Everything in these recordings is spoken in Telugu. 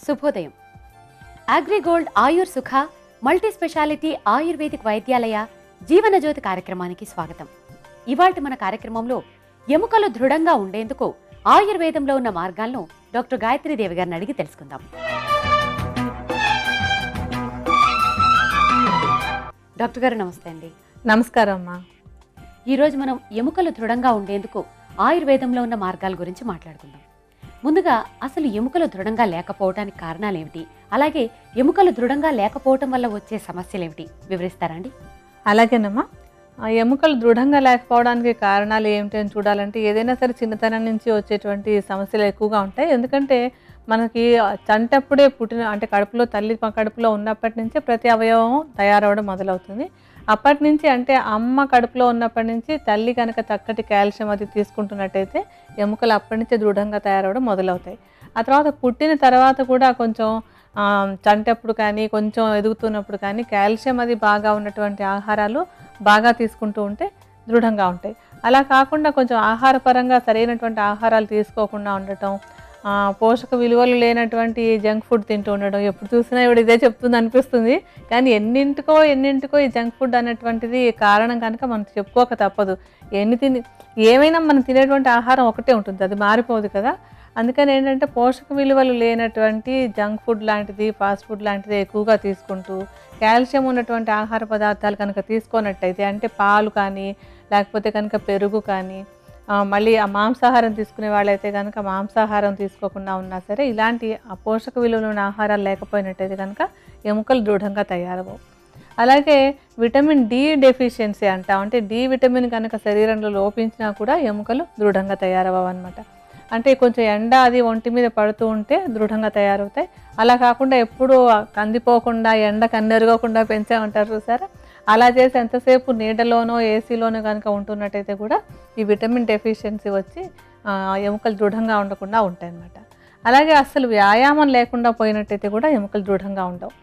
శుభోదయం. అగ్రిగోల్డ్ ఆయుర్ సుఖ మల్టీ స్పెషాలిటీ ఆయుర్వేదిక్ వైద్యాలయ జీవనజ్యోతి కార్యక్రమానికి స్వాగతం. ఇవాల్టి మన కార్యక్రమంలో ఎముకలు దృఢంగా ఉండేందుకు ఆయుర్వేదంలో ఉన్న మార్గాలను డాక్టర్ గాయత్రి దేవి గారిని అడిగి తెలుసుకుందాం. డాక్టర్ గారు నమస్తే అండి. నమస్కారం అమ్మా. ఈరోజు మనం ఎముకలు దృఢంగా ఉండేందుకు ఆయుర్వేదంలో ఉన్న మార్గాల గురించి మాట్లాడుకుందాం. ముందుగా అసలు ఎముకలు దృఢంగా లేకపోవడానికి కారణాలు ఏమిటి, అలాగే ఎముకలు దృఢంగా లేకపోవటం వల్ల వచ్చే సమస్యలు ఏమిటి వివరిస్తారా అండి? అలాగేనమ్మా. ఎముకలు దృఢంగా లేకపోవడానికి కారణాలు ఏమిటి అని చూడాలంటే ఏదైనా సరే చిన్నతనం నుంచి వచ్చేటువంటి సమస్యలు ఎక్కువగా ఉంటాయి. ఎందుకంటే మనకి చంటప్పుడే అంటే కడుపులో తల్లి కడుపులో ఉన్నప్పటి నుంచే ప్రతి అవయవం తయారవడం మొదలవుతుంది. అప్పటి నుంచి అంటే అమ్మ కడుపులో ఉన్నప్పటి నుంచి తల్లి కనుక చక్కటి కాల్షియం అది తీసుకుంటున్నట్టయితే ఎముకలు అప్పటి నుంచే దృఢంగా తయారవడం మొదలవుతాయి. ఆ తర్వాత పుట్టిన తర్వాత కూడా కొంచెం చంటప్పుడు కానీ కొంచెం ఎదుగుతున్నప్పుడు కానీ కాల్షియం అది బాగా ఉన్నటువంటి ఆహారాలు బాగా తీసుకుంటూ ఉంటే దృఢంగా ఉంటాయి. అలా కాకుండా కొంచెం ఆహారపరంగా సరైనటువంటి ఆహారాలు తీసుకోకుండా ఉండటం, పోషక విలువలు లేనటువంటి జంక్ ఫుడ్ తింటూ ఉండడం, ఎప్పుడు చూసినా ఇవిడ ఇదే చెప్తుంది అనిపిస్తుంది. కానీ ఎన్నింటికో ఈ జంక్ ఫుడ్ అనేటువంటిది కారణం కనుక మనం చెప్పుకోక తప్పదు. ఏమైనా మనం తినేటువంటి ఆహారం ఒకటే ఉంటుంది, అది మారిపోదు కదా. అందుకని ఏంటంటే పోషక విలువలు లేనటువంటి జంక్ ఫుడ్ లాంటిది, ఫాస్ట్ ఫుడ్ లాంటిది ఎక్కువగా తీసుకుంటూ కాల్షియం ఉన్నటువంటి ఆహార పదార్థాలు కనుక తీసుకున్నట్టయితే, అంటే పాలు కానీ లేకపోతే కనుక పెరుగు కానీ, మళ్ళీ ఆ మాంసాహారం తీసుకునే వాళ్ళైతే కనుక మాంసాహారం తీసుకోకుండా ఉన్నా సరే ఇలాంటి పోషక విలువలు ఉన్న ఆహారాలు లేకపోయినట్టయితే కనుక ఎముకలు దృఢంగా తయారవు. అలాగే విటమిన్ డి డెఫిషియన్సీ అంటాం, అంటే డి విటమిన్ కనుక శరీరంలో లోపించినా కూడా ఎముకలు దృఢంగా తయారవవు అనమాట. అంటే కొంచెం ఎండ అది ఒంటి మీద పడుతూ ఉంటే దృఢంగా తయారవుతాయి. అలా కాకుండా ఎప్పుడూ కందిపోకుండా ఎండ కన్నెరగకుండా పెంచామంటారు చూసారా, అలా చేసి ఎంతసేపు నీడలోనో ఏసీలోనో కనుక ఉంటున్నట్టయితే కూడా ఈ విటమిన్ డెఫిషియన్సీ వచ్చి ఎముకలు దృఢంగా ఉండకుండా ఉంటాయి అన్నమాట. అలాగే అసలు వ్యాయామం లేకుండా పోయినట్టయితే కూడా ఎముకలు దృఢంగా ఉండవు.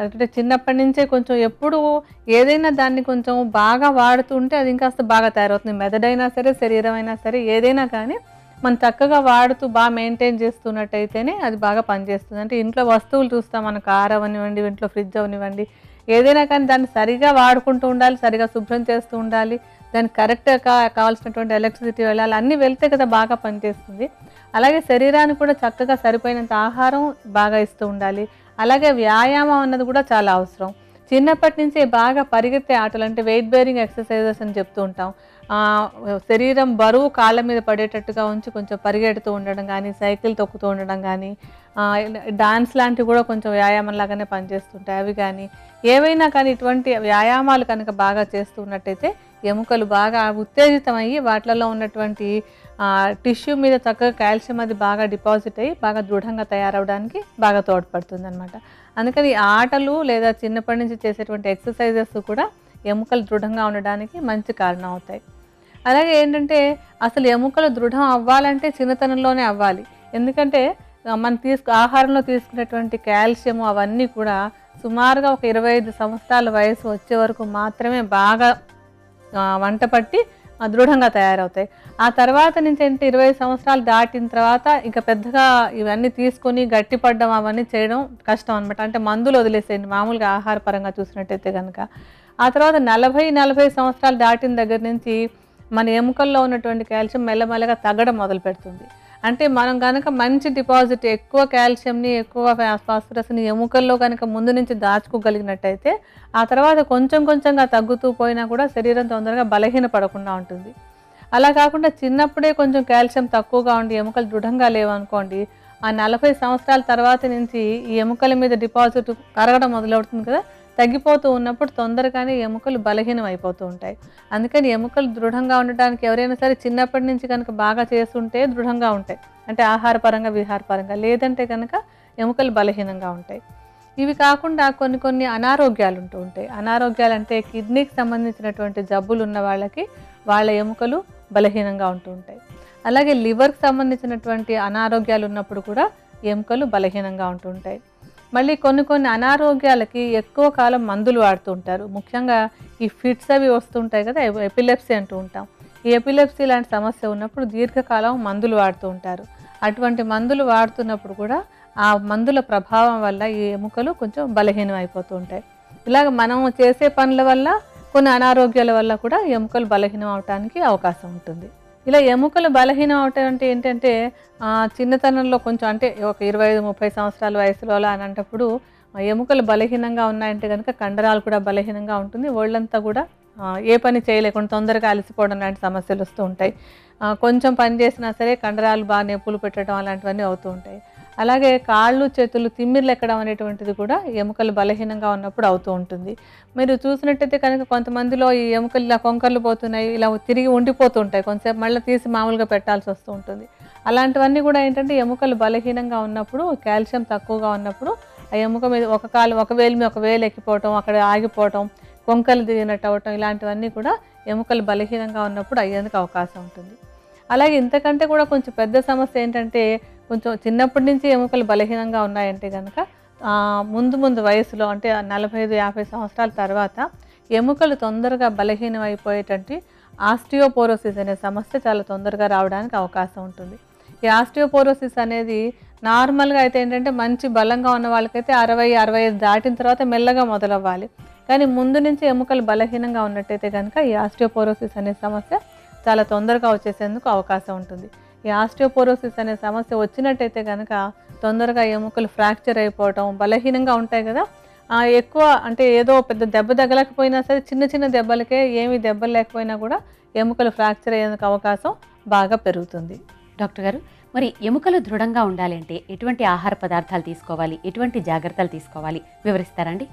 అంటే చిన్నప్పటి నుంచే కొంచెం ఎప్పుడు ఏదైనా దాన్ని కొంచెం బాగా వాడుతుంటే అది ఇంకాస్త బాగా తయారవుతుంది. మెదడైనా సరే శరీరం అయినా సరే ఏదైనా కానీ మనం చక్కగా వాడుతూ బాగా మెయింటైన్ చేస్తున్నట్టయితేనే అది బాగా పనిచేస్తుంది. అంటే ఇంట్లో వస్తువులు చూస్తాం, మన కార్ అవనివ్వండి, ఇంట్లో ఫ్రిడ్జ్ అవనివ్వండి, ఏదైనా కానీ దాన్ని సరిగా వాడుకుంటూ ఉండాలి, సరిగా శుభ్రం చేస్తూ ఉండాలి, దానికి కరెక్ట్గా కావాల్సినటువంటి ఎలక్ట్రిసిటీ వెళ్ళాలి, అన్నీ వెళ్తే కదా బాగా పనిచేస్తుంది. అలాగే శరీరానికి కూడా చక్కగా సరిపోయినంత ఆహారం బాగా ఇస్తూ ఉండాలి. అలాగే వ్యాయామం అన్నది కూడా చాలా అవసరం. చిన్నప్పటి నుంచే బాగా పరిగెత్తే ఆటలు, అంటే వెయిట్ బేరింగ్ ఎక్సర్సైజెస్ అని చెప్తూ ఉంటాం. శరీరం బరువు కాళ్ళ మీద పడేటట్టుగా ఉంచి కొంచెం పరిగెడుతూ ఉండడం కానీ, సైకిల్ తొక్కుతూ ఉండడం కానీ, డాన్స్ లాంటివి కూడా కొంచెం వ్యాయామం లాగానే పనిచేస్తుంటాయి. అవి కానీ ఏవైనా కానీ ఇటువంటి వ్యాయామాలు కనుక బాగా చేస్తున్నట్టయితే ఎముకలు బాగా ఉత్తేజితమయ్యి వాటిలలో ఉన్నటువంటి టిష్యూ మీద చక్కగా కాల్షియం అది బాగా డిపాజిట్ అయ్యి బాగా దృఢంగా తయారవడానికి బాగా తోడ్పడుతుంది అనమాట. అందుకని ఆటలు లేదా చిన్నప్పటి నుంచి చేసేటువంటి ఎక్సర్సైజెస్ కూడా ఎముకలు దృఢంగా ఉండడానికి మంచి కారణం అవుతాయి. అలాగే ఏంటంటే అసలు ఎముకలు దృఢం అవ్వాలంటే చిన్నతనంలోనే అవ్వాలి. ఎందుకంటే మనం ఆహారంలో తీసుకునేటువంటి కాల్షియం అవన్నీ కూడా సుమారుగా ఒక 25 సంవత్సరాల వయసు వచ్చే వరకు మాత్రమే బాగా వంట పట్టి దృఢంగా తయారవుతాయి. ఆ తర్వాత నుంచి అంటే 20 సంవత్సరాలు దాటిన తర్వాత ఇంకా పెద్దగా ఇవన్నీ తీసుకొని గట్టిపడడం అవన్నీ చేయడం కష్టం అనమాట. అంటే మందులు వదిలేసేయండి మామూలుగా ఆహార పరంగా చూసినట్టయితే కనుక. ఆ తర్వాత 40 సంవత్సరాలు దాటిన దగ్గర నుంచి మన ఎముకల్లో ఉన్నటువంటి కాల్షియం మెల్లమెల్లగా తగ్గడం మొదలు పెడుతుంది. అంటే మనం కనుక మంచి డిపాజిట్ ఎక్కువ కాల్షియంని ఎక్కువ ఫాస్ఫరస్ని ఎముకల్లో కనుక ముందు నుంచి దాచుకోగలిగినట్టయితే ఆ తర్వాత కొంచెంగా తగ్గుతూ పోయినా కూడా శరీరం తొందరగా బలహీనపడకుండా ఉంటుంది. అలా కాకుండా చిన్నప్పుడే కొంచెం కాల్షియం తక్కువగా ఉండి ఎముకలు దృఢంగా లేవనుకోండి, ఆ 40 సంవత్సరాల తర్వాత నుంచి ఈ ఎముకల మీద డిపాజిట్ కరగడం మొదలవుతుంది కదా, తగ్గిపోతూ ఉన్నప్పుడు తొందరగానే ఎముకలు బలహీనం అయిపోతూ ఉంటాయి. అందుకని ఎముకలు దృఢంగా ఉండడానికి ఎవరైనా సరే చిన్నప్పటి నుంచి కనుక బాగా చేస్తుంటే దృఢంగా ఉంటాయి, అంటే ఆహారపరంగా విహారపరంగా. లేదంటే కనుక ఎముకలు బలహీనంగా ఉంటాయి. ఇవి కాకుండా కొన్ని అనారోగ్యాలు ఉంటూ ఉంటాయి. అనారోగ్యాలు అంటే కిడ్నీకి సంబంధించినటువంటి జబ్బులు ఉన్న వాళ్ళకి వాళ్ళ ఎముకలు బలహీనంగా ఉంటూ ఉంటాయి. అలాగే లివర్కి సంబంధించినటువంటి అనారోగ్యాలు ఉన్నప్పుడు కూడా ఎముకలు బలహీనంగా ఉంటూ ఉంటాయి. మళ్ళీ కొన్ని అనారోగ్యాలకి ఎక్కువ కాలం మందులు వాడుతూ ఉంటారు. ముఖ్యంగా ఈ ఫిట్స్ అవి వస్తుంటాయి కదా, ఎపిలెప్సీ అంటూ ఉంటాం. ఈ ఎపిలెప్సీ లాంటి సమస్య ఉన్నప్పుడు దీర్ఘకాలం మందులు వాడుతూ ఉంటారు. అటువంటి మందులు వాడుతున్నప్పుడు కూడా ఆ మందుల ప్రభావం వల్ల ఈ ఎముకలు కొంచెం బలహీనం అయిపోతూ ఉంటాయి. ఇలాగ మనం చేసే పనుల వల్ల కొన్ని అనారోగ్యాల వల్ల కూడా ఎముకలు బలహీనం అవటానికి అవకాశం ఉంటుంది. ఇలా ఎముకలు బలహీనం అవటం అంటే ఏంటంటే చిన్నతనంలో కొంచెం అంటే ఒక 25-30 సంవత్సరాల వయసులో అలా అనేటప్పుడు ఎముకలు బలహీనంగా ఉన్నాయంటే కనుక కండరాలు కూడా బలహీనంగా ఉంటుంది. ఒళ్ళంతా కూడా ఏ పని చేయలేకుండా తొందరగా అలసిపోవడం లాంటి సమస్యలు వస్తూ ఉంటాయి. కొంచెం పని చేసినా సరే కండరాలు బాగా నొప్పులు పెట్టడం అలాంటివన్నీ అవుతూ ఉంటాయి. అలాగే కాళ్ళు చేతులు తిమ్మిర్లు ఎక్కడం అనేటువంటిది కూడా ఎముకలు బలహీనంగా ఉన్నప్పుడు అవుతూ ఉంటుంది. మీరు చూసినట్టయితే కనుక కొంతమందిలో ఈ ఎముకలు ఇలా కొంకర్లు పోతున్నాయి, ఇలా తిరిగి ఉండిపోతూ ఉంటాయి, కొంతసేపు మళ్ళీ తీసి మామూలుగా పెట్టాల్సి వస్తూ ఉంటుంది. అలాంటివన్నీ కూడా ఏంటంటే ఎముకలు బలహీనంగా ఉన్నప్పుడు, కాల్షియం తక్కువగా ఉన్నప్పుడు ఆ ఎముక మీద ఒక కాలు ఒక వేలు మీద ఒక వేలు ఎక్కిపోవటం, అక్కడ ఆగిపోవటం, కొంకలు దిగినట్టు అవ్వటం ఇలాంటివన్నీ కూడా ఎముకలు బలహీనంగా ఉన్నప్పుడు అయ్యేందుకు అవకాశం ఉంటుంది. అలాగే ఇంతకంటే కూడా కొంచెం పెద్ద సమస్య ఏంటంటే కొంచెం చిన్నప్పటి నుంచి ఎముకలు బలహీనంగా ఉన్నాయంటే కనుక ముందు వయసులో అంటే 45-50 సంవత్సరాల తర్వాత ఎముకలు తొందరగా బలహీనం అయిపోయేటట్టు ఆస్టియోపోరోసిస్ అనే సమస్య చాలా తొందరగా రావడానికి అవకాశం ఉంటుంది. ఈ ఆస్టియోపోరోసిస్ అనేది నార్మల్గా అయితే ఏంటంటే మంచి బలంగా ఉన్న వాళ్ళకైతే 60-65 దాటిన తర్వాత మెల్లగా మొదలవ్వాలి. కానీ ముందు నుంచి ఎముకలు బలహీనంగా ఉన్నట్టయితే కనుక ఈ ఆస్టియోపోరోసిస్ అనే సమస్య చాలా తొందరగా వచ్చేసేందుకు అవకాశం ఉంటుంది. ఈ ఆస్టియోపోరోసిస్ అనే సమస్య వచ్చినట్టయితే కనుక తొందరగా ఎముకలు ఫ్రాక్చర్ అయిపోవటం, బలహీనంగా ఉంటాయి కదా, ఎక్కువ అంటే ఏదో పెద్ద దెబ్బ తగలకపోయినా సరే చిన్న చిన్న దెబ్బలకే ఏమీ దెబ్బలు లేకపోయినా కూడా ఎముకలు ఫ్రాక్చర్ అయ్యేందుకు అవకాశం బాగా పెరుగుతుంది. డాక్టర్ గారు, మరి ఎముకలు దృఢంగా ఉండాలి అంటే ఎటువంటి ఆహార పదార్థాలు తీసుకోవాలి, ఎటువంటి జాగ్రత్తలు తీసుకోవాలి వివరిస్తారండి?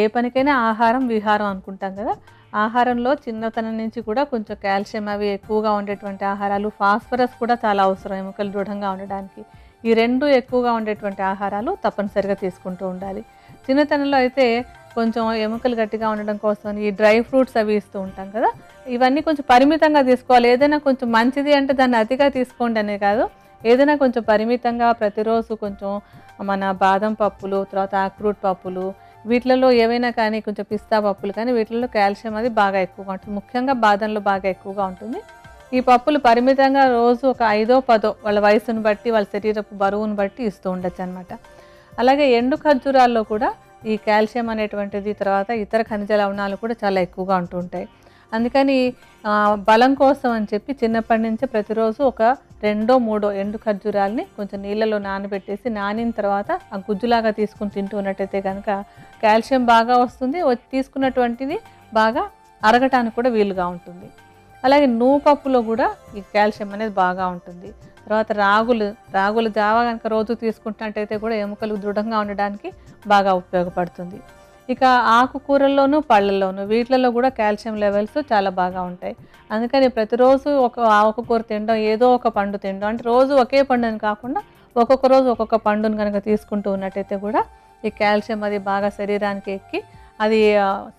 ఏ పనికైనా ఆహారం విహారం అనుకుంటాం కదా, ఆహారంలో చిన్నతనం నుంచి కూడా కొంచెం కాల్షియం అవి ఎక్కువగా ఉండేటువంటి ఆహారాలు, ఫాస్ఫరస్ కూడా చాలా అవసరం ఎముకలు దృఢంగా ఉండడానికి. ఈ రెండు ఎక్కువగా ఉండేటువంటి ఆహారాలు తప్పనిసరిగా తీసుకుంటూ ఉండాలి. చిన్నతనంలో అయితే కొంచెం ఎముకలు గట్టిగా ఉండడం కోసం ఈ డ్రై ఫ్రూట్స్ అవి ఇస్తూ ఉంటాం కదా, ఇవన్నీ కొంచెం పరిమితంగా తీసుకోవాలి. ఏదైనా కొంచెం మంచిది అంటే దాన్ని అతిగా తీసుకోండి అనే కాదు, ఏదైనా కొంచెం పరిమితంగా ప్రతిరోజు కొంచెం మన బాదం పప్పులు, తర్వాత ఆక్రూట్ పప్పులు, వీటిలలో ఏవైనా కానీ కొంచెం పిస్తా పప్పులు కానీ వీటిల్లో కాల్షియం అది బాగా ఎక్కువగా ఉంటుంది. ముఖ్యంగా బాదంలో బాగా ఎక్కువగా ఉంటుంది. ఈ పప్పులు పరిమితంగా రోజు ఒక 5-10 వాళ్ళ వయసును బట్టి వాళ్ళ శరీరపు బరువును బట్టి ఇస్తూ ఉండొచ్చు అనమాట. అలాగే ఎండు ఖర్జూరాల్లో కూడా ఈ కాల్షియం అనేటువంటిది, తర్వాత ఇతర ఖనిజ లవణాలు కూడా చాలా ఎక్కువగా ఉంటూ ఉంటాయి. అందుకని బలం కోసం అని చెప్పి చిన్నప్పటి నుంచే ప్రతిరోజు ఒక 2-3 ఎండు ఖర్జూరాలని కొంచెం నీళ్ళలో నానబెట్టేసి నానిన తర్వాత ఆ గుజ్జులాగా తీసుకుని తింటూ ఉన్నట్టయితే కనుక కాల్షియం బాగా వస్తుంది, తీసుకున్నటువంటిది బాగా అరగటానికి కూడా వీలుగా ఉంటుంది. అలాగే నువ్వుపప్పులో కూడా ఈ కాల్షియం అనేది బాగా ఉంటుంది. తర్వాత రాగులు జావా కనుక రోజు తీసుకుంటున్నట్టయితే కూడా ఎముకలు దృఢంగా ఉండడానికి బాగా ఉపయోగపడుతుంది. ఇక ఆకుకూరల్లోనూ పళ్ళల్లోనూ వీటిలలో కూడా కాల్షియం లెవెల్స్ చాలా బాగా ఉంటాయి. అందుకని ప్రతిరోజు ఒక ఆకుకూర తినడం, ఏదో ఒక పండు తినడం, అంటే రోజు ఒకే పండుని కాకుండా ఒక్కొక్క రోజు ఒక్కొక్క పండుని కనుక తీసుకుంటూ ఉన్నట్టయితే కూడా ఈ కాల్షియం అది బాగా శరీరానికి ఎక్కి అది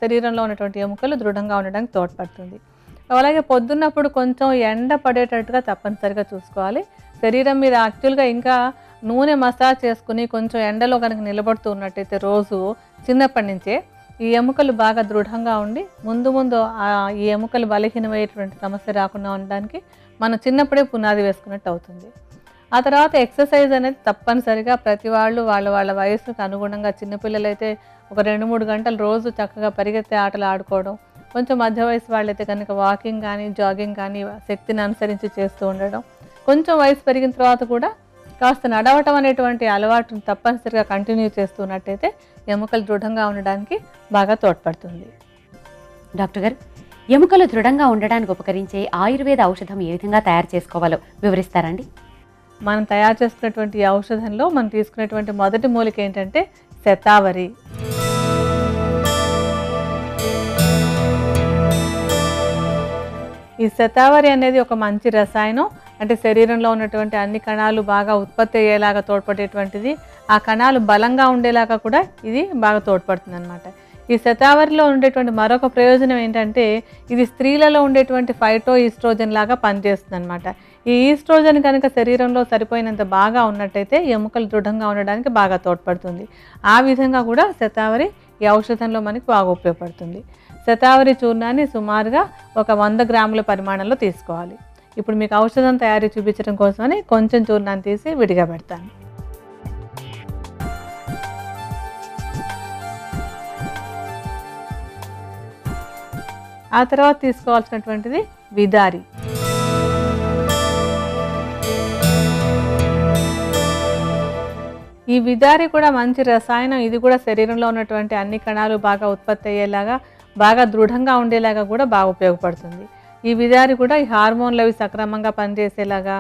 శరీరంలో ఉన్నటువంటి ఎముకలు దృఢంగా ఉండడానికి తోడ్పడుతుంది. అలాగే పొద్దున్నప్పుడు కొంచెం ఎండ పడేటట్టుగా తప్పనిసరిగా చూసుకోవాలి. శరీరం మీద యాక్చువల్గా ఇంకా నూనె మసాజ్ చేసుకుని కొంచెం ఎండలో కనుక నిలబడుతూ ఉన్నట్టయితే రోజు చిన్నప్పటి నుంచే ఈ ఎముకలు బాగా దృఢంగా ఉండి ముందు ఈ ఎముకలు బలహీనమయ్యేటువంటి సమస్య రాకుండా ఉండడానికి మనం చిన్నప్పుడే పునాది వేసుకున్నట్టు అవుతుంది. ఆ తర్వాత ఎక్సర్సైజ్ అనేది తప్పనిసరిగా ప్రతి వాళ్ళ వయసుకు అనుగుణంగా, చిన్నపిల్లలైతే ఒక 2-3 గంటలు రోజు చక్కగా పరిగెత్తే ఆటలు ఆడుకోవడం, కొంచెం మధ్య వయసు వాళ్ళైతే కనుక వాకింగ్ కానీ జాగింగ్ కానీ శక్తిని అనుసరించి చేస్తూ ఉండడం, కొంచెం వయసు పెరిగిన తర్వాత కూడా కాస్త నడవటం అనేటువంటి అలవాటును తప్పనిసరిగా కంటిన్యూ చేస్తున్నట్టయితే ఎముకలు దృఢంగా ఉండడానికి బాగా తోడ్పడుతుంది. డాక్టర్ గారు, ఎముకలు దృఢంగా ఉండడానికి ఉపకరించే ఆయుర్వేద ఔషధం ఏ విధంగా తయారు చేసుకోవాలో వివరిస్తారండి? మనం తయారు చేసుకున్నటువంటి ఈ ఔషధంలో మనం తీసుకునేటువంటి మొదటి మూలిక ఏంటంటే శతావరి. ఈ శతావరి అనేది ఒక మంచి రసాయనం. అంటే శరీరంలో ఉన్నటువంటి అన్ని కణాలు బాగా ఉత్పత్తి అయ్యేలాగా తోడ్పడేటువంటిది, ఆ కణాలు బలంగా ఉండేలాగా కూడా ఇది బాగా తోడ్పడుతుంది అనమాట. ఈ శతావరిలో ఉండేటువంటి మరొక ప్రయోజనం ఏంటంటే ఇది స్త్రీలలో ఉండేటువంటి ఫైటో ఈస్ట్రోజన్ లాగా పనిచేస్తుంది అనమాట. ఈ ఈస్ట్రోజన్ కనుక శరీరంలో సరిపోయినంత బాగా ఉన్నట్టయితే ఎముకలు దృఢంగా ఉండడానికి బాగా తోడ్పడుతుంది. ఆ విధంగా కూడా శతావరి ఈ ఔషధంలో మనకి బాగా ఉపయోగపడుతుంది. శతావరి చూర్ణాన్ని సుమారుగా ఒక 100 గ్రాముల పరిమాణంలో తీసుకోవాలి. ఇప్పుడు మీకు ఔషధం తయారీ చూపించడం కోసమని కొంచెం చూర్ణాన్ని తీసి విడిగా పెడతాను. ఆ తర్వాత తీసుకోవాల్సినటువంటిది విదారి. ఈ విదారి కూడా మంచి రసాయనం. ఇది కూడా శరీరంలో ఉన్నటువంటి అన్ని కణాలు బాగా ఉత్పత్తి అయ్యేలాగా, బాగా దృఢంగా ఉండేలాగా కూడా బాగా ఉపయోగపడుతుంది. ఈ విదారి కూడా ఈ హార్మోన్లు అవి సక్రమంగా పనిచేసేలాగా,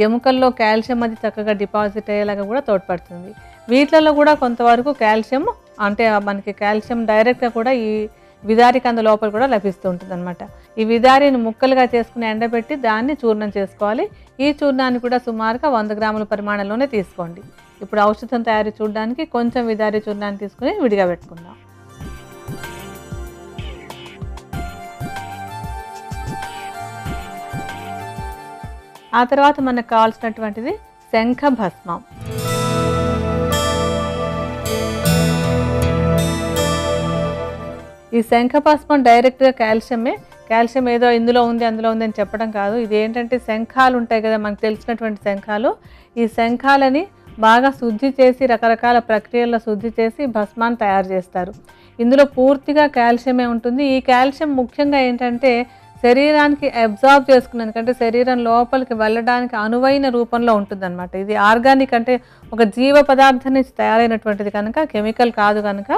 ఎముకల్లో కాల్షియం అది చక్కగా డిపాజిట్ అయ్యేలాగా కూడా తోడ్పడుతుంది. వీటిలలో కూడా కొంతవరకు కాల్షియం, అంటే మనకి కాల్షియం డైరెక్ట్గా కూడా ఈ విదారి కంద లోపల కూడా లభిస్తూ ఉంటుంది అనమాట. ఈ విదారిని ముక్కలుగా చేసుకుని ఎండబెట్టి దాన్ని చూర్ణం చేసుకోవాలి. ఈ చూర్ణాన్ని కూడా సుమారుగా 100 గ్రాముల పరిమాణంలోనే తీసుకోండి. ఇప్పుడు ఔషధం తయారు చూడడానికి కొంచెం విదారి చూర్ణాన్ని తీసుకుని విడిగా పెట్టుకుందాం. ఆ తర్వాత మనకు కావాల్సినటువంటిది శంఖ భస్మం. ఈ శంఖ భస్మం డైరెక్ట్గా కాల్షియమే. కాల్షియం ఏదో ఇందులో ఉంది అందులో ఉంది అని చెప్పడం కాదు. ఇది ఏంటంటే శంఖాలు ఉంటాయి కదా, మనకు తెలిసినటువంటి శంఖాలు. ఈ శంఖాలని బాగా శుద్ధి చేసి, రకరకాల ప్రక్రియల్లో శుద్ధి చేసి భస్మాన్ని తయారు చేస్తారు. ఇందులో పూర్తిగా కాల్షియమే ఉంటుంది. ఈ కాల్షియం ముఖ్యంగా ఏంటంటే శరీరానికి అబ్జార్బ్ చేసుకునే, ఎందుకంటే శరీరం లోపలికి వెళ్ళడానికి అనువైన రూపంలో ఉంటుందన్నమాట. ఇది ఆర్గానిక్, అంటే ఒక జీవ పదార్థం నుంచి తయారైనటువంటిది కనుక, కెమికల్ కాదు కనుక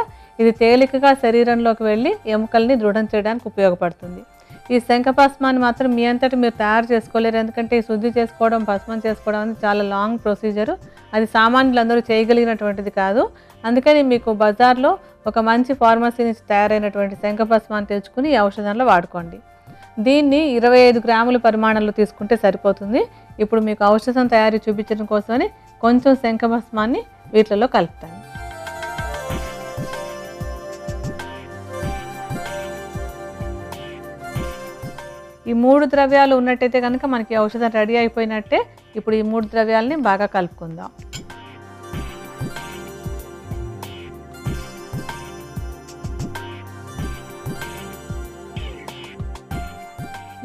ఇది తేలికగా శరీరంలోకి వెళ్ళి ఎముకల్ని దృఢం చేయడానికి ఉపయోగపడుతుంది. ఈ శంఖ భస్మాన్ని మాత్రం మీ అంతటి మీరు తయారు చేసుకోలేరు. ఎందుకంటే ఈ శుద్ధి చేసుకోవడం, భస్మం చేసుకోవడం అనేది చాలా లాంగ్ ప్రొసీజరు. అది సామాన్యులందరూ చేయగలిగినటువంటిది కాదు. అందుకని మీకు బజార్లో ఒక మంచి ఫార్మసీ నుంచి తయారైనటువంటి శంఖ భస్మాన్ని తెచ్చుకుని ఈ ఔషధంలో వాడుకోండి. దీన్ని 25 గ్రాముల పరిమాణంలో తీసుకుంటే సరిపోతుంది. ఇప్పుడు మీకు ఔషధం తయారీ చూపించడం కోసమని కొంచెం శంఖ భస్మాన్ని వీటిలో కలుపుతాను. ఈ 3 ద్రవ్యాలు ఉన్నట్టయితే కనుక మనకి ఔషధం రెడీ అయిపోయినట్టే. ఇప్పుడు ఈ 3 ద్రవ్యాలని బాగా కలుపుకుందాం.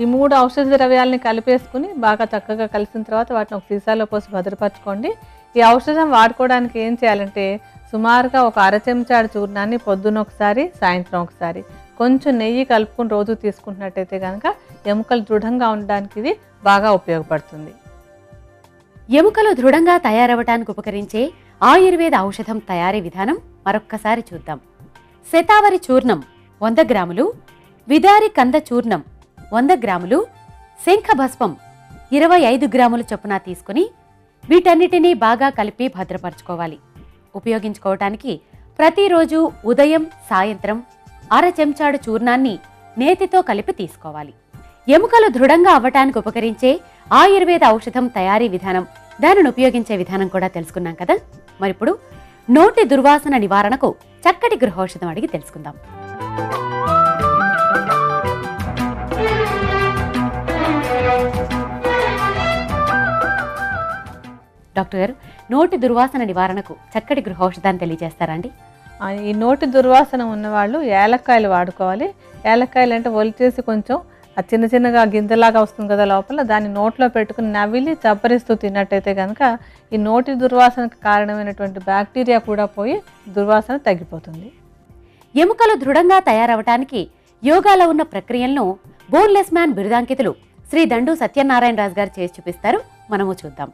ఈ 3 ఔషధ ద్రవ్యాలని కలిపేసుకుని బాగా చక్కగా కలిసిన తర్వాత వాటిని ఒక సీసాలో పోసి భద్రపరచుకోండి. ఈ ఔషధం వాడుకోవడానికి ఏం చేయాలంటే సుమారుగా ఒక అర చెంచాడు చూర్ణాన్ని పొద్దున ఒకసారి, సాయంత్రం ఒకసారి కొంచెం నెయ్యి కలుపుకుని రోజు తీసుకుంటున్నట్టయితే కనుక ఎముకలు దృఢంగా ఉండడానికి ఇది బాగా ఉపయోగపడుతుంది. ఎముకలు దృఢంగా తయారవటానికి ఉపకరించే ఆయుర్వేద ఔషధం తయారీ విధానం మరొక్కసారి చూద్దాం. శతావరి చూర్ణం 100 గ్రాములు, విదారి కంద చూర్ణం 100 గ్రాములు, శంఖ భస్మం 25 గ్రాములు చొప్పున తీసుకుని వీటన్నిటినీ బాగా కలిపి భద్రపరచుకోవాలి. ఉపయోగించుకోవటానికి ప్రతిరోజు ఉదయం, సాయంత్రం అర చెంచాడు చూర్ణాన్ని నేతితో కలిపి తీసుకోవాలి. ఎముకలు దృఢంగా అవ్వటానికి ఉపకరించే ఆయుర్వేద ఔషధం తయారీ విధానం, దానిని ఉపయోగించే విధానం కూడా తెలుసుకున్నాం కదా. మరిప్పుడు నోటి దుర్వాసన నివారణకు చక్కటి గృహౌషధం అడిగి తెలుసుకుందాం. డాక్టర్ గారు, నోటి దుర్వాసన నివారణకు చక్కటి గృహౌషధాన్ని తెలియజేస్తారా అండి? ఈ నోటి దుర్వాసన ఉన్నవాళ్ళు యాలక్కాయలు వాడుకోవాలి. యాలక్కాయలు అంటే ఒలిచేసి కొంచెం చిన్న చిన్నగా గింజలాగా వస్తుంది కదా లోపల, దాన్ని నోట్లో పెట్టుకుని నవిలి చప్పరిస్తూ తిన్నట్టయితే కనుక ఈ నోటి దుర్వాసనకు కారణమైనటువంటి బ్యాక్టీరియా కూడా పోయి దుర్వాసన తగ్గిపోతుంది. ఎముకలు దృఢంగా తయారవటానికి యోగాలో ఉన్న ప్రక్రియలను బోన్లెస్ మ్యాన్ బిరుదాంకితులు శ్రీ దండు సత్యనారాయణ రాజు గారు చేసి చూపిస్తారు. మనము చూద్దాం.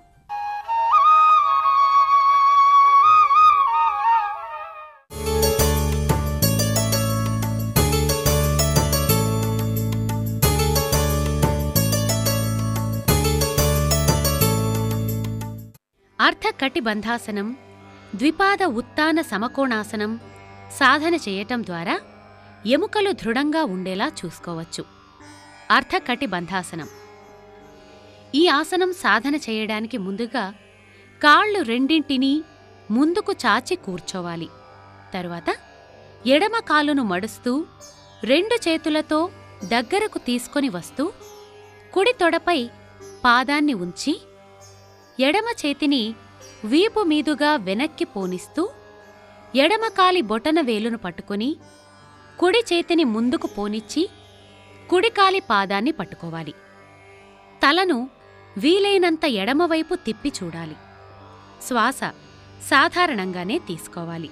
అర్ధ కటిబంధాసనం, ద్విపాద ఉత్తాన సమకోణాసనం సాధన చేయటం ద్వారా ఎముకలు దృఢంగా ఉండేలా చూసుకోవచ్చు. అర్ధ కటిబంధాసనం. ఈ ఆసనం సాధన చేయడానికి ముందుగా కాళ్ళు రెండింటినీ ముందుకు చాచి కూర్చోవాలి. తరువాత ఎడమ కాలును మడుస్తూ 2 చేతులతో దగ్గరకు తీసుకొని వస్తూ కుడి తొడపై పాదాన్ని ఉంచి ఎడమ చేతిని వీపు మీదుగా వెనక్కి పోనిస్తూ ఎడమకాలి బొటన వేలును పట్టుకుని కుడి చేతిని ముందుకు పోనిచ్చి కుడికాలి పాదాన్ని పట్టుకోవాలి. తలను వీలైనంత ఎడమవైపు తిప్పి చూడాలి. శ్వాస సాధారణంగానే తీసుకోవాలి.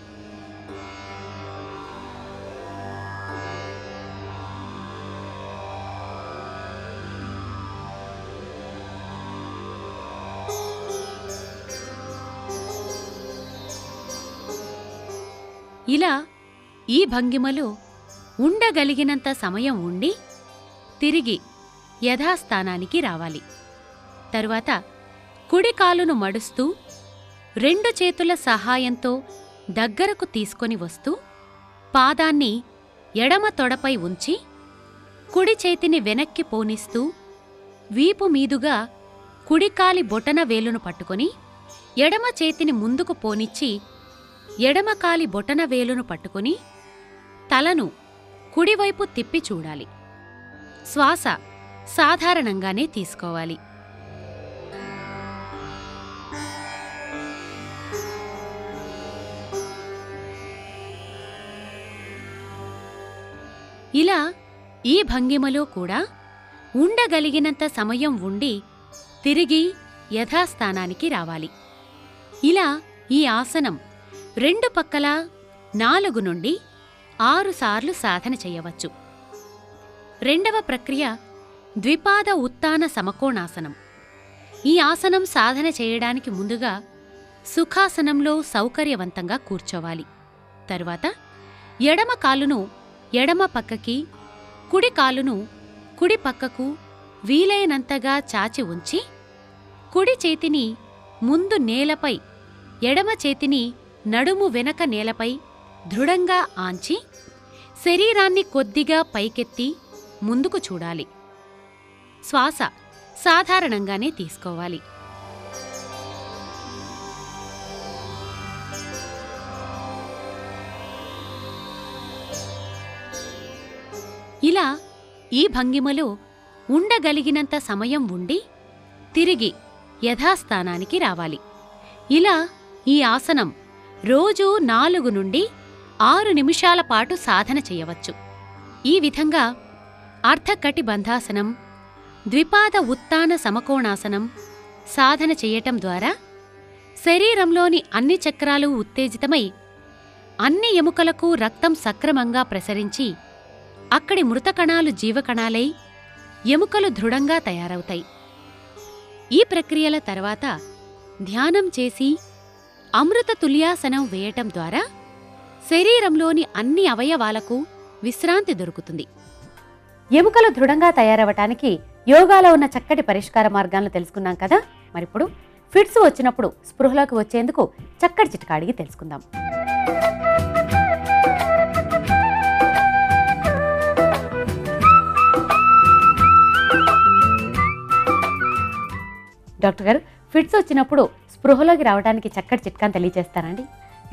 ఇలా ఈ భంగిమలో ఉండగలిగినంత సమయం ఉండి తిరిగి యథాస్థానానికి రావాలి. తరువాత కుడి కాలును మడుస్తూ 2 చేతుల సహాయంతో దగ్గరకు తీసుకొని వస్తూ పాదాన్ని ఎడమ తొడపై ఉంచి కుడి చేతిని వెనక్కి పోనిస్తూ వీపు మీదుగా కుడికాలి బొటన వేలును పట్టుకొని ఎడమ చేతిని ముందుకు పోనిచ్చి ఎడమకాలి బొటన వేలును పట్టుకొని తలను కుడివైపు తిప్పి చూడాలి. శ్వాస సాధారణంగానే తీసుకోవాలి. ఇలా ఈ భంగిమలో కూడా ఉండగలిగినంత సమయం ఉండి తిరిగి యథాస్థానానికి రావాలి. ఇలా ఈ ఆసనం 2 పక్కలా 4 నుండి 6 సార్లు సాధన చేయవచ్చు. రెండవ ప్రక్రియ ద్విపాద ఉత్తాన సమకోణాసనం. ఈ ఆసనం సాధన చేయడానికి ముందుగా సుఖాసనంలో సౌకర్యవంతంగా కూర్చోవాలి. తరువాత ఎడమ కాలును ఎడమ పక్కకి, కుడి కాలును కుడి పక్కకు వీలైనంతగా చాచి ఉంచి కుడి చేతిని ముందు నేలపై, ఎడమ చేతిని నడుము వెనక నేలపై దృఢంగా ఆంచి శరీరాన్ని కొద్దిగా పైకెత్తి ముందుకు చూడాలి. శ్వాస సాధారణంగానే తీసుకోవాలి. ఇలా ఈ భంగిమలో ఉండగలిగినంత సమయం ఉండి తిరిగి యథాస్థానానికి రావాలి. ఇలా ఈ ఆసనం రోజూ 4 నుండి 6 నిమిషాల పాటు సాధన చేయవచ్చు. ఈ విధంగా అర్ధకటిబంధాసనం, ద్విపాద ఉత్తాన సమకోణాసనం సాధన చేయటం ద్వారా శరీరంలోని అన్ని చక్రాలు ఉత్తేజితమై అన్ని ఎముకలకు రక్తం సక్రమంగా ప్రసరించి అక్కడి మృతకణాలు జీవకణాలై ఎముకలు దృఢంగా తయారవుతాయి. ఈ ప్రక్రియల తర్వాత ధ్యానం చేసి అమృత తుల్యాసనం వేయటం ద్వారా శరీరంలోని అన్ని అవయవాలకు విశ్రాంతి దొరుకుతుంది. ఎముకలు దృఢంగా తయారవటానికి యోగాలో ఉన్న చక్కటి పరిష్కార మార్గాలను తెలుసుకున్నాం కదా. మరిప్పుడు ఫిట్స్ వచ్చినప్పుడు స్పృహలోకి వచ్చేందుకు చక్కటి చిట్కా అడిగి తెలుసుకుందాం. డాక్టర్ గారు, ఫిట్స్ వచ్చినప్పుడు స్పృహలోకి రావడానికి చక్కటి చిట్కాను తెలియజేస్తారండి?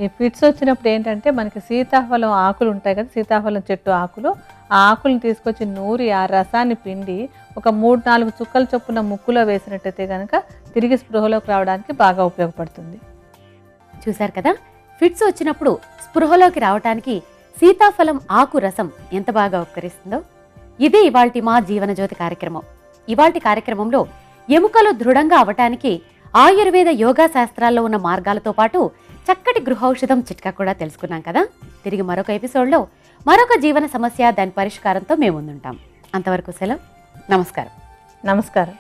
ఈ ఫిట్స్ వచ్చినప్పుడు ఏంటంటే మనకి సీతాఫలం ఆకులు ఉంటాయి కదా, సీతాఫలం చెట్టు ఆకులు, ఆ ఆకులను తీసుకొచ్చి నూరి ఆ రసాన్ని పిండి ఒక 3-4 చుక్కల చొప్పున ముక్కులో వేసినట్టయితే కనుక తిరిగి స్పృహలోకి రావడానికి బాగా ఉపయోగపడుతుంది. చూశారు కదా, ఫిట్స్ వచ్చినప్పుడు స్పృహలోకి రావటానికి సీతాఫలం ఆకు రసం ఎంత బాగా ఉపకరిస్తుందో. ఇదే ఇవాల్టి మా జీవనజ్యోతి కార్యక్రమం. ఇవాల్టి కార్యక్రమంలో ఎముకలు దృఢంగా అవటానికి ఆయుర్వేద యోగా శాస్త్రాల్లో ఉన్న మార్గాలతో పాటు చక్కటి గృహౌషధం చిట్కా కూడా తెలుసుకున్నాం కదా. తిరిగి మరొక ఎపిసోడ్లో మరొక జీవన సమస్య, దాని పరిష్కారంతో మేము ముందుంటాం. అంతవరకు సెలవు. నమస్కారం. నమస్కారం.